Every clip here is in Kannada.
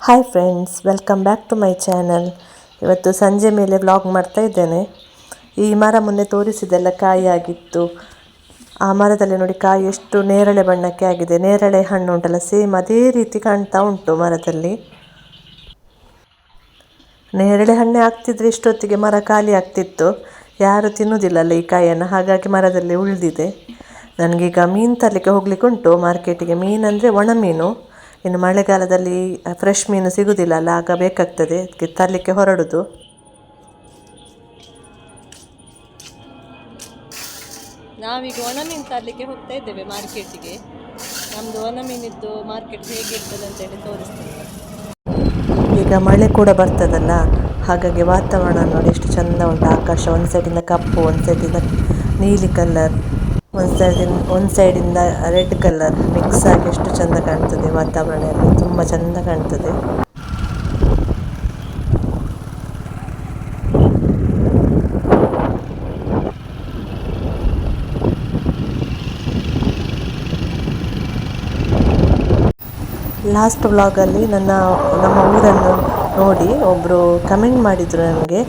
Hi friends, welcome back to my channel. ಇವತ್ತು ಸಂಜೆ ಮೇಲೆ ವ್ಲಾಗ್ ಮಾಡ್ತಾ ಇದ್ದೇನೆ. ಈ ಮರ ಮೊನ್ನೆ ತೋರಿಸಿದೆಲ್ಲ ಕಾಯಿ ಆಗಿತ್ತು. ಆ ಮರದಲ್ಲಿ ನೋಡಿ ಕಾಯಿ ಎಷ್ಟು ನೇರಳೆ ಬಣ್ಣಕ್ಕೆ ಆಗಿದೆ. ನೇರಳೆ ಹಣ್ಣು ಉಂಟಲ್ಲ, ಸೇಮ್ ಅದೇ ರೀತಿ ಕಾಣ್ತಾ ಉಂಟು ಮರದಲ್ಲಿ. ನೇರಳೆ ಹಣ್ಣೆ ಆಗ್ತಿದ್ರೆ ಇಷ್ಟೊತ್ತಿಗೆ ಮರ ಖಾಲಿ ಆಗ್ತಿತ್ತು. ಯಾರು ತಿನ್ನುವುದಿಲ್ಲಲ್ಲ ಈ ಕಾಯಿಯನ್ನು, ಹಾಗಾಗಿ ಮರದಲ್ಲಿ ಉಳಿದಿದೆ. ನನಗೀಗ ಮೀನು ತರಲಿಕ್ಕೆ ಹೋಗ್ಲಿಕ್ಕೆ ಉಂಟು ಮಾರ್ಕೆಟಿಗೆ. ಮೀನಂದರೆ ಒಣ ಮೀನು. ಇನ್ನು ಮಳೆಗಾಲದಲ್ಲಿ ಫ್ರೆಶ್ ಮೀನು ಸಿಗುವುದಿಲ್ಲ ಅಲ್ಲ, ಆಗ ಬೇಕಾಗ್ತದೆ, ಅದಕ್ಕೆ ತರಲಿಕ್ಕೆ ಹೊರಡುದು. ನಾವೀಗ ಒಣ ಮೀನು ತರಲಿಕ್ಕೆ ಹೋಗ್ತಾ ಇದ್ದೇವೆ ಮಾರ್ಕೆಟಿಗೆ. ನಮ್ಮದು ಒಣ ಮೀನಿದ್ದು ಮಾರ್ಕೆಟ್ ಹೇಗಿರ್ತದೆ ಅಂತೇಳಿ ತೋರಿಸ್ತೇನೆ. ಈಗ ಮಳೆ ಕೂಡ ಬರ್ತದಲ್ಲ, ಹಾಗಾಗಿ ವಾತಾವರಣ ನೋಡಿ ಎಷ್ಟು ಚೆಂದ ಉಂಟು. ಆಕಾಶ ಒಂದು ಸೈಡಿಂದ ಕಪ್ಪು, ಒಂದು ಸೈಡಿಂದ ನೀಲಿ ಕಲರ್, ಒಂದು ಸೈಡಿಂದ ರೆಡ್ ಕಲರ್ ಮಿಕ್ಸ್ ಆಗಿ ಎಷ್ಟು ಚೆಂದ ಕಾಣ್ತದೆ. ವಾತಾವರಣ ಎಲ್ಲ ತುಂಬ ಚೆಂದ ಕಾಣ್ತದೆ. ಲಾಸ್ಟ್ ವ್ಲಾಗಲ್ಲಿ ನಮ್ಮ ಊರನ್ನು ನೋಡಿ ಒಬ್ಬರು ಕಮೆಂಟ್ ಮಾಡಿದರು ನನಗೆ,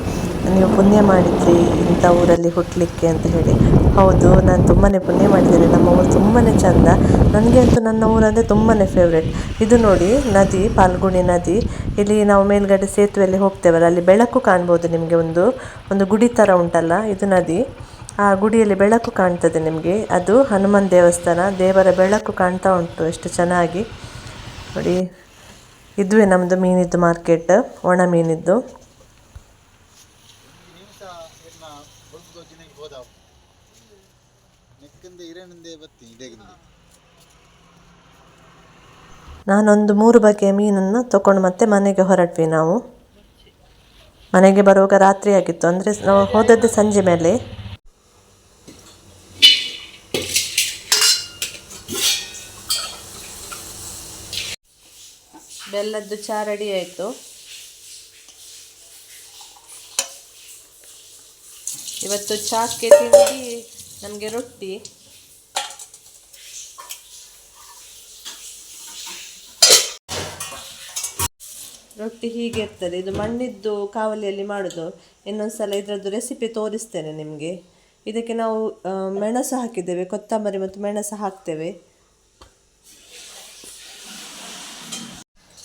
ನೀವು ಪುಣ್ಯ ಮಾಡಿದ್ರಿ ಇಂಥ ಊರಲ್ಲಿ ಹುಟ್ಟಲಿಕ್ಕೆ ಅಂತ ಹೇಳಿ. ಹೌದು, ನಾನು ತುಂಬಾ ಪುಣ್ಯ ಮಾಡಿದ್ದೇನೆ. ನಮ್ಮ ಊರು ತುಂಬಾ ಚೆಂದ. ನನಗೆ ಅಂತೂ ನನ್ನ ಊರಂದರೆ ತುಂಬಾ ಫೇವ್ರೆಟ್. ಇದು ನೋಡಿ ನದಿ, ಪಾಲ್ಗುಣಿ ನದಿ. ಇಲ್ಲಿ ನಾವು ಮೇಲ್ಗಡೆ ಸೇತುವೆಯಲ್ಲಿ ಹೋಗ್ತೇವಲ್ಲ, ಅಲ್ಲಿ ಬೆಳಕು ಕಾಣ್ಬೋದು ನಿಮಗೆ. ಒಂದು ಗುಡಿ ಥರ ಉಂಟಲ್ಲ, ಇದು ನದಿ. ಆ ಗುಡಿಯಲ್ಲಿ ಬೆಳಕು ಕಾಣ್ತದೆ ನಿಮಗೆ. ಅದು ಹನುಮಾನ್ ದೇವಸ್ಥಾನ. ದೇವರ ಬೆಳಕು ಕಾಣ್ತಾ ಉಂಟು ಎಷ್ಟು ಚೆನ್ನಾಗಿ ನೋಡಿ. ಇದುವೇ ನಮ್ಮದು ಮೀನಿದ್ದು ಮಾರ್ಕೆಟ್, ಒಣ ಮೀನಿದ್ದು. ನಾನೊಂದು 3 ಬಗೆಯ ಮೀನನ್ನು ತಗೊಂಡು ಮತ್ತೆ ಮನೆಗೆ ಹೊರಟ್ವಿ ನಾವು. ಮನೆಗೆ ಬರುವಾಗ ರಾತ್ರಿ ಆಗಿತ್ತು, ಅಂದರೆ ನಾವು ಹೋದದ್ದು ಸಂಜೆ ಮೇಲೆ. ಬೆಲ್ಲದ್ದು ಚಹಾ ರೆಡಿ ಆಯಿತು. ಇವತ್ತು ಚಾಕ್ಕೆ ತಿಂಡಿ ನಮಗೆ ರೊಟ್ಟಿ. ರೊಟ್ಟಿ ಹೀಗೆ ಇರ್ತದೆ. ಇದು ಮಣ್ಣಿದ್ದು ಕಾವಲಿಯಲ್ಲಿ ಮಾಡೋದು. ಇನ್ನೊಂದ್ಸಲ ಇದರದ್ದು ರೆಸಿಪಿ ತೋರಿಸ್ತೇನೆ ನಿಮಗೆ. ಇದಕ್ಕೆ ನಾವು ಮೆಣಸು ಹಾಕಿದ್ದೇವೆ, ಕೊತ್ತಂಬರಿ ಮತ್ತು ಮೆಣಸು ಹಾಕ್ತೇವೆ.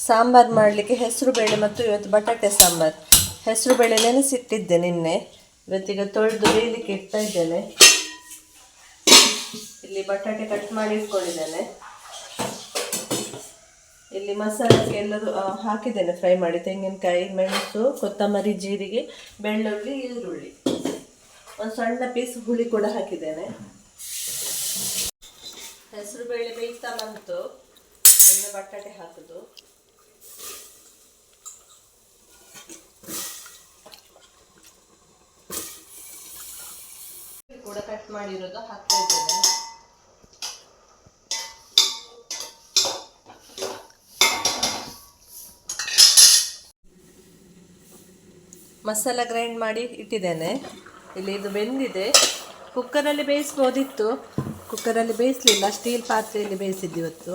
ಸಾಂಬಾರು ಮಾಡಲಿಕ್ಕೆ ಹೆಸರು ಬೇಳೆ ಮತ್ತು ಇವತ್ತು ಬಟಾಟೆ ಸಾಂಬಾರು. ಹೆಸರು ಬೇಳೆ ನೆನೆಸಿಟ್ಟಿದ್ದೆ ನಿನ್ನೆ, ಇವತ್ತೀಗ ತೊಳೆದು ಬೇಯಲಿಕ್ಕೆ ಇಡ್ತಾ ಇದ್ದೇನೆ. ಇಲ್ಲಿ ಬಟಾಟೆ ಕಟ್ ಮಾಡಿ ಇಟ್ಕೊಂಡಿದ್ದೇನೆ. ಇಲ್ಲಿ ಮಸಾಲೆಗೆ ಎಲ್ಲರೂ ಹಾಕಿದ್ದೇನೆ ಫ್ರೈ ಮಾಡಿ. ತೆಂಗಿನಕಾಯಿ, ಮೆಣಸು, ಕೊತ್ತಂಬರಿ, ಜೀರಿಗೆ, ಬೆಳ್ಳುಳ್ಳಿ, ಈರುಳ್ಳಿ, ಒಂದು ಸಣ್ಣ ಪೀಸ್ ಹುಳಿ ಕೂಡ ಹಾಕಿದ್ದೇನೆ. ಹೆಸರು ಬೇಳೆ ಬೇಯ್ತಾ ಬಂತು, ಇನ್ನು ಬಟಾಟೆ ಹಾಕುದು. ಕೂಡ ಕಟ್ ಮಾಡಿರೋದು ಹಾಕ್ತಾ ಇದ್ದೇನೆ. ಮಸಾಲ ಗ್ರೈಂಡ್ ಮಾಡಿ ಇಟ್ಟಿದ್ದೇನೆ. ಇಲ್ಲಿ ಇದು ಬೆಂದಿದೆ. ಕುಕ್ಕರಲ್ಲಿ ಬೇಯಿಸ್ಬೋದಿತ್ತು, ಕುಕ್ಕರಲ್ಲಿ ಬೇಯಿಸಲಿಲ್ಲ, ಸ್ಟೀಲ್ ಪಾತ್ರೆಯಲ್ಲಿ ಬೇಯಿಸಿದ್ದು ಇವತ್ತು.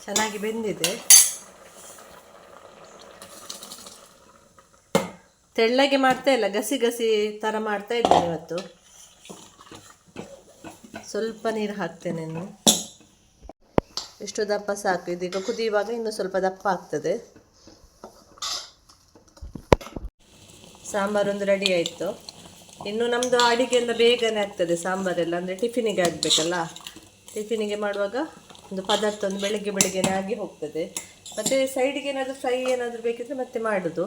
ಚೆನ್ನಾಗಿ ಬೆಂದಿದೆ. ತೆಳ್ಳಗೆ ಮಾಡ್ತಾ ಇಲ್ಲ, ಗಸಿ ಗಸಿ ಥರ ಮಾಡ್ತಾ ಇದ್ದೇನೆ ಇವತ್ತು. ಸ್ವಲ್ಪ ನೀರು ಹಾಕ್ತೇನೆ ಇನ್ನು. ಇಷ್ಟು ದಪ್ಪ ಸಾಕು. ಇದೀಗ ಕುದಿಯುವಾಗ ಇನ್ನು ಸ್ವಲ್ಪ ದಪ್ಪ ಆಗ್ತದೆ. ಸಾಂಬಾರೊಂದು ರೆಡಿ ಆಯಿತು. ಇನ್ನು ನಮ್ಮದು ಅಡಿಗೆ ಎಲ್ಲ ಬೇಗನೆ ಆಗ್ತದೆ ಸಾಂಬಾರೆಲ್ಲ, ಅಂದರೆ ಟಿಫಿನಿಗೆ ಆಗಬೇಕಲ್ಲ. ಟಿಫಿನಿಗೆ ಮಾಡುವಾಗ ಒಂದು ಪದಾರ್ಥ ಒಂದು ಬೆಳಗ್ಗೆನೇ ಆಗಿ ಹೋಗ್ತದೆ. ಮತ್ತು ಸೈಡಿಗೆ ಏನಾದರೂ ಫ್ರೈ ಏನಾದರೂ ಬೇಕಿದ್ರೆ ಮತ್ತೆ ಮಾಡೋದು.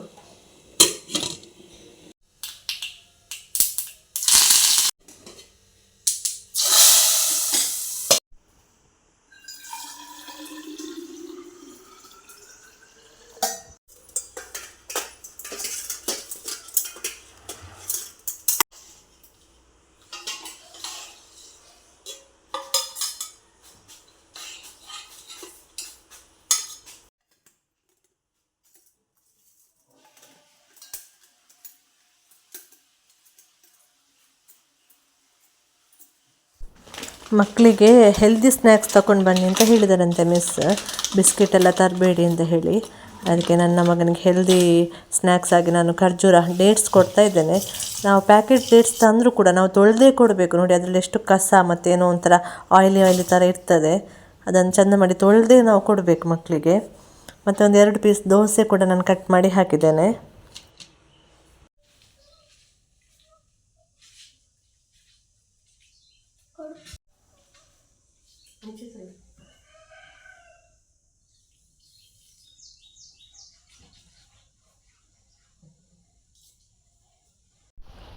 ಮಕ್ಕಳಿಗೆ ಹೆಲ್ದಿ ಸ್ನ್ಯಾಕ್ಸ್ ತಗೊಂಡು ಬನ್ನಿ ಅಂತ ಹೇಳಿದಾರಂತೆ ಮಿಸ್. ಬಿಸ್ಕೆಟ್ ಎಲ್ಲ ತರಬೇಡಿ ಅಂತ ಹೇಳಿ. ಅದಕ್ಕೆ ನನ್ನ ಮಗನಿಗೆ ಹೆಲ್ದಿ ಸ್ನ್ಯಾಕ್ಸ್ ಆಗಿ ನಾನು ಖರ್ಜೂರ ಡೇಟ್ಸ್ ಕೊಡ್ತಾ ಇದ್ದೇನೆ. ನಾವು ಪ್ಯಾಕೆಟ್ ಡೇಟ್ಸ್ ತಂದರೂ ಕೂಡ ನಾವು ತೊಳೆದೇ ಕೊಡಬೇಕು. ನೋಡಿ ಅದರಲ್ಲಿ ಎಷ್ಟು ಕಸ ಮತ್ತು ಏನೋ ಒಂಥರ ಆಯಿಲಿ ಥರ ಇರ್ತದೆ. ಅದನ್ನು ಚೆಂದ ಮಾಡಿ ತೊಳೆದೇ ನಾವು ಕೊಡಬೇಕು ಮಕ್ಕಳಿಗೆ. ಮತ್ತು ಒಂದು 2 ಪೀಸ್ ದೋಸೆ ಕೂಡ ನಾನು ಕಟ್ ಮಾಡಿ ಹಾಕಿದ್ದೇನೆ.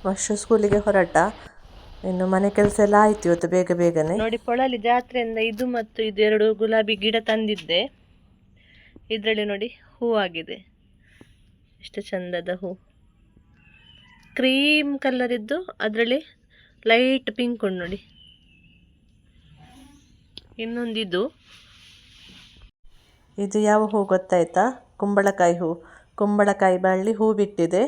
ವರ್ಷ ಸ್ಕೂಲಿಗೆ ಹೊರಟ. ಇನ್ನು ಮನೆ ಕೆಲಸ ಎಲ್ಲ ಆಯ್ತು ಇವತ್ತು ಬೇಗನೆ. ನೋಡಿ ಪೊಳಲಿ ಜಾತ್ರೆಯಿಂದ ಇದು ಮತ್ತು ಇದು 2 ಗುಲಾಬಿ ಗಿಡ ತಂದಿದ್ದೆ. ಇದರಲ್ಲಿ ನೋಡಿ ಹೂವಾಗಿದೆ, ಎಷ್ಟು ಚಂದದ ಹೂ. ಕ್ರೀಮ್ ಕಲರ್ ಇದ್ದು ಅದರಲ್ಲಿ ಲೈಟ್ ಪಿಂಕ್ ಉಂಟು ನೋಡಿ. ಇನ್ನೊಂದಿದು, ಇದು ಯಾವ ಹೂ ಗೊತ್ತಾಯ್ತಾ? ಕುಂಬಳಕಾಯಿ ಹೂ. ಕುಂಬಳಕಾಯಿ ಬಳ್ಳಿ ಹೂ ಬಿಟ್ಟಿದೆ.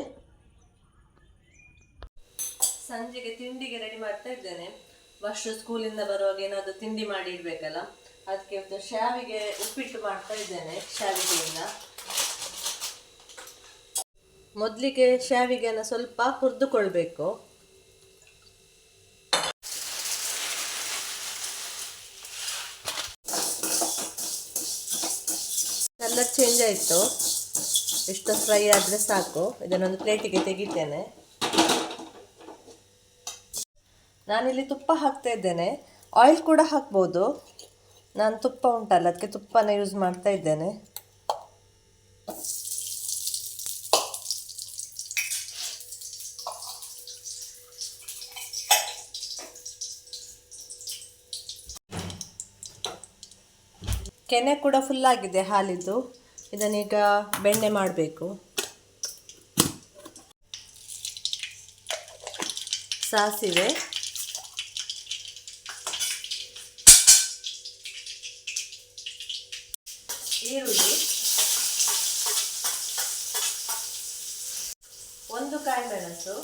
ಸಂಜೆಗೆ ತಿಂಡಿಗೆ ರೆಡಿ ಮಾಡ್ತಾ ಇದ್ದೇನೆ. ವರ್ಷ ಸ್ಕೂಲಿಂದ ಬರುವಾಗ ಏನಾದರೂ ತಿಂಡಿ ಮಾಡಿ ಇಡ್ಬೇಕಲ್ಲ, ಅದಕ್ಕೆ ಇವತ್ತು ಶಾವಿಗೆ ಉಪ್ಪಿಟ್ಟು ಮಾಡ್ತಾ ಇದ್ದೇನೆ. ಶಾವಿಗೆಯಿಂದ ಮೊದಲಿಗೆ ಶಾವಿಗೆಯನ್ನು ಸ್ವಲ್ಪ ಹುರಿದುಕೊಳ್ಬೇಕು. ಕಲರ್ ಚೇಂಜ್ ಆಯಿತು. ಇಷ್ಟು ಫ್ರೈ ಆದರೆ ಸಾಕು. ಇದನ್ನೊಂದು ಪ್ಲೇಟಿಗೆ ತೆಗಿತೇನೆ. ನಾನಿಲ್ಲಿ ತುಪ್ಪ ಹಾಕ್ತಾ ಇದ್ದೇನೆ. ಆಯಿಲ್ ಕೂಡ ಹಾಕ್ಬೋದು. ನಾನು ತುಪ್ಪ ಉಂಟಲ್ಲ ಅದಕ್ಕೆ ತುಪ್ಪನ ಯೂಸ್ ಮಾಡ್ತಾ ಇದ್ದೇನೆ. ಕೆನೆ ಕೂಡ ಫುಲ್ ಆಗಿದೆ ಹಾಲಿದ್ದು. ಇದನ್ನೀಗ ಬೆಣ್ಣೆ ಮಾಡಬೇಕು. ಸಾಸಿವೆ, ಈರುಳ್ಳಿ, 1 ಕಾಯಿ ಮೆಣಸು,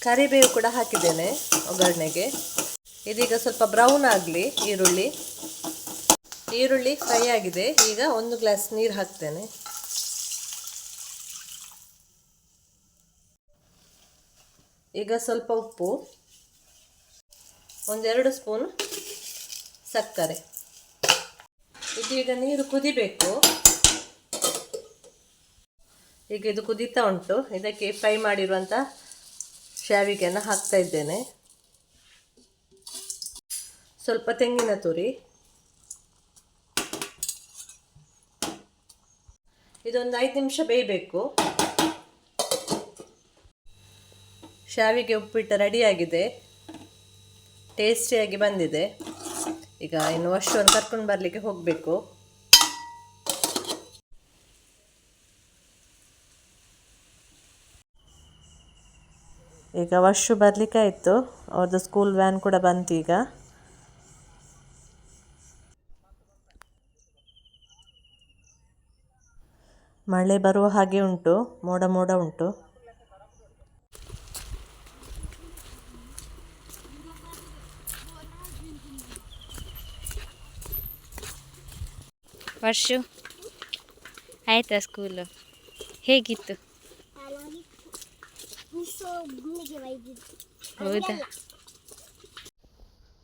ಕರಿಬೇವು ಕೂಡ ಹಾಕಿದ್ದೇನೆ ಒಗ್ಗರಣೆಗೆ. ಇದೀಗ ಸ್ವಲ್ಪ ಬ್ರೌನ್ ಆಗಲಿ ಈರುಳ್ಳಿ ಫ್ರೈ ಆಗಿದೆ. ಈಗ 1 ಗ್ಲಾಸ್ ನೀರು ಹಾಕ್ತೇನೆ. ಈಗ ಸ್ವಲ್ಪ ಉಪ್ಪು, 1-2 ಸ್ಪೂನ್ ಸಕ್ಕರೆ. ಇದೀಗ ನೀರು ಕುದಿಬೇಕು. ಈಗ ಇದು ಕುದೀತಾ ಉಂಟು. ಇದಕ್ಕೆ ಫ್ರೈ ಮಾಡಿರುವಂಥ ಶಾವಿಗೆಯನ್ನು ಹಾಕ್ತಾ ಇದ್ದೇನೆ. ಸ್ವಲ್ಪ ತೆಂಗಿನ ತುರಿ. ಇದೊಂದು 5 ನಿಮಿಷ ಬೇಯಬೇಕು. ಶಾವಿಗೆ ಉಪ್ಪಿಟ್ಟು ರೆಡಿಯಾಗಿದೆ. ಟೇಸ್ಟಿಯಾಗಿ ಬಂದಿದೆ. ಈಗ ಇನ್ನು ವರ್ಷವನ್ನು ಕರ್ಕೊಂಡು ಬರಲಿಕ್ಕೆ ಹೋಗಬೇಕು. ಈಗ ವರ್ಷ ಬರಲಿಕ್ಕೆ ಆಯಿತು. ಅವ್ರದ್ದು ಸ್ಕೂಲ್ ವ್ಯಾನ್ ಕೂಡ ಬಂತು. ಈಗ ಮಳೆ ಬರುವ ಹಾಗೆ ಉಂಟು, ಮೋಡ ಉಂಟು. ವರ್ಷ ಆಯ್ತಾ ಸ್ಕೂಲು? ಹೇಗಿತ್ತು? ಹೌದಾ?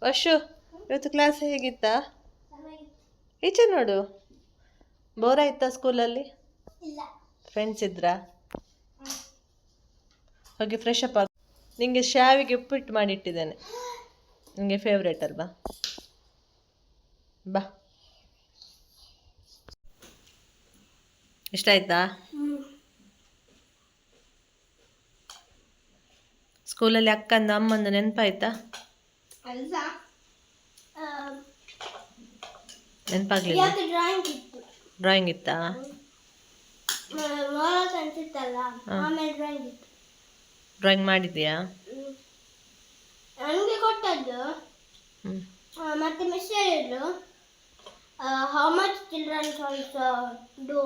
ವರ್ಷ ಇವತ್ತು ಕ್ಲಾಸ್ ಹೇಗಿತ್ತಾ? ಈಚೆ ನೋಡು. ಬೋರ್ ಆಯ್ತಾ ಸ್ಕೂಲಲ್ಲಿ? ಫ್ರೆಂಡ್ಸ್ ಇದ್ರಾ? ಹೋಗಿ ಫ್ರೆಶ್ ಅಪ್ ಆಗ. ನಿಂಗೆ ಶಾವಿಗೆ ಉಪ್ಪಿಟ್ಟು ಮಾಡಿಟ್ಟಿದ್ದೇನೆ. ನಿಂಗೆ ಫೇವ್ರೇಟ್ ಅಲ್ವಾ? ಬಾ. ಇಷ್ಟ ಆಯ್ತಾ? ಸ್ಕೂಲಲ್ಲಿ ಅಕ್ಕಂದು ಅಮ್ಮಂದು ನೆನಪಾಯ್ತಾ? ನೆನಪಾಗ್ಲಿಲ್ಲ? ಡ್ರಾಯಿಂಗ್ ಇತ್ತಾ? ಡ್ರಾಯಿಂಗ್ ಮಾಡಿದ್ಯಾ? ನನಗೆ ಕೊಟ್ಟದ್ದು. ಮತ್ತೆ ಮಿಸ್ ಹೇಳಿದ್ರು how much children also do.